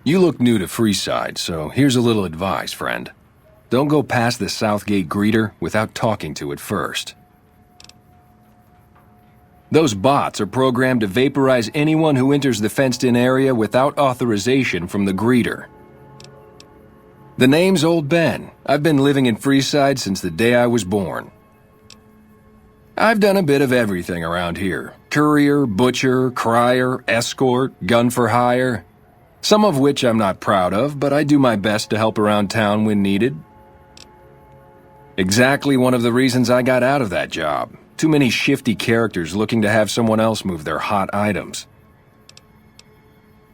You look new to Freeside, so here's a little advice, friend. Don't go past the Southgate greeter without talking to it first. Those bots are programmed to vaporize anyone who enters the fenced-in area without authorization from the greeter. The name's Old Ben. I've been living in Freeside since the day I was born. I've done a bit of everything around here. Courier, butcher, crier, escort, gun for hire. Some of which I'm not proud of, but I do my best to help around town when needed. Exactly one of the reasons I got out of that job. Too many shifty characters looking to have someone else move their hot items.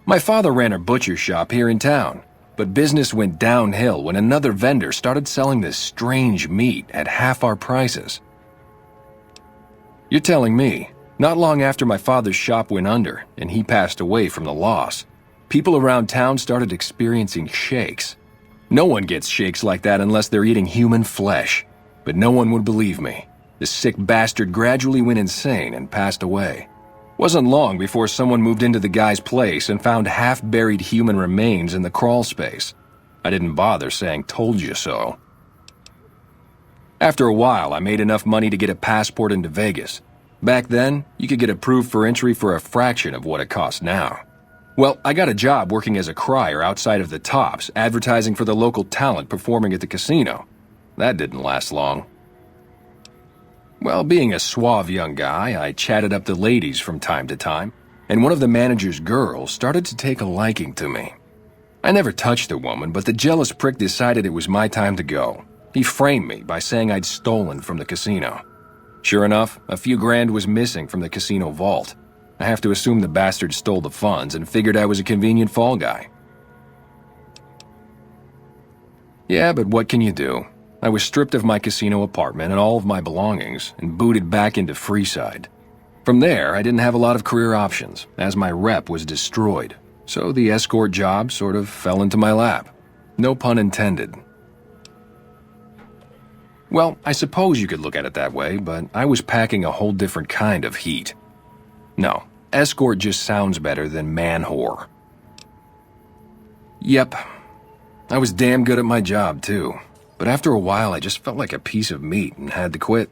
My father ran a butcher shop here in town, but business went downhill when another vendor started selling this strange meat at half our prices. You're telling me, not long after my father's shop went under and he passed away from the loss, people around town started experiencing shakes. No one gets shakes like that unless they're eating human flesh, but no one would believe me. The sick bastard gradually went insane and passed away. Wasn't long before someone moved into the guy's place and found half-buried human remains in the crawl space. I didn't bother saying "told you so." After a while, I made enough money to get a passport into Vegas. Back then, you could get approved for entry for a fraction of what it costs now. Well, I got a job working as a crier outside of the Tops, advertising for the local talent performing at the casino. That didn't last long. Well, being a suave young guy, I chatted up the ladies from time to time, and one of the manager's girls started to take a liking to me. I never touched the woman, but the jealous prick decided it was my time to go. He framed me by saying I'd stolen from the casino. Sure enough, a few grand was missing from the casino vault. I have to assume the bastard stole the funds and figured I was a convenient fall guy. Yeah, but what can you do? I was stripped of my casino apartment and all of my belongings and booted back into Freeside. From there, I didn't have a lot of career options, as my rep was destroyed, so the escort job sort of fell into my lap. No pun intended. Well, I suppose you could look at it that way, but I was packing a whole different kind of heat. No, escort just sounds better than man-whore. Yep, I was damn good at my job, too. But after a while, I just felt like a piece of meat and had to quit.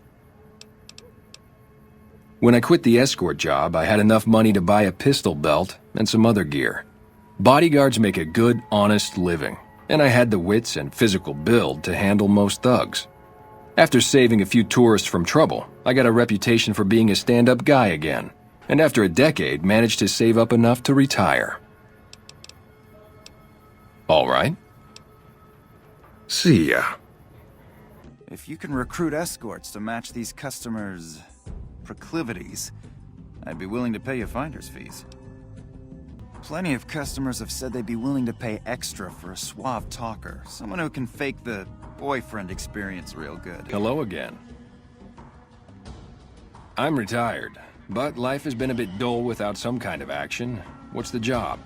When I quit the escort job, I had enough money to buy a pistol belt and some other gear. Bodyguards make a good, honest living, and I had the wits and physical build to handle most thugs. After saving a few tourists from trouble, I got a reputation for being a stand-up guy again, and after a decade, managed to save up enough to retire. All right. See ya. If you can recruit escorts to match these customers' proclivities, I'd be willing to pay you finder's fees. Plenty of customers have said they'd be willing to pay extra for a suave talker, someone who can fake the boyfriend experience real good. Hello again. I'm retired, but life has been a bit dull without some kind of action. What's the job?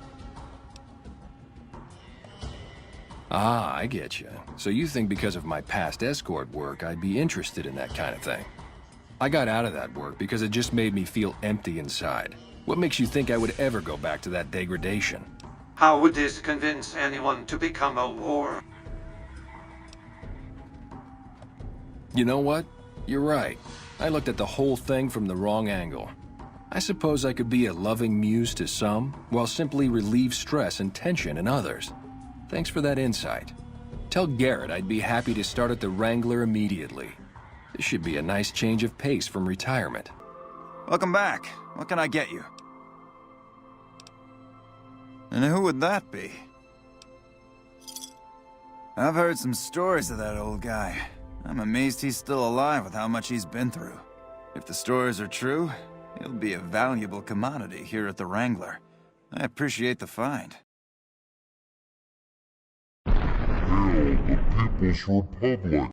Ah, I get you. So you think because of my past escort work, I'd be interested in that kind of thing. I got out of that work because it just made me feel empty inside. What makes you think I would ever go back to that degradation? How would this convince anyone to become a whore? You know what? You're right. I looked at the whole thing from the wrong angle. I suppose I could be a loving muse to some, while simply relieve stress and tension in others. Thanks for that insight. Tell Garrett I'd be happy to start at the Wrangler immediately. This should be a nice change of pace from retirement. Welcome back. What can I get you? And who would that be? I've heard some stories of that old guy. I'm amazed he's still alive with how much he's been through. If the stories are true, he'll be a valuable commodity here at the Wrangler. I appreciate the find. Hail the People's Republic!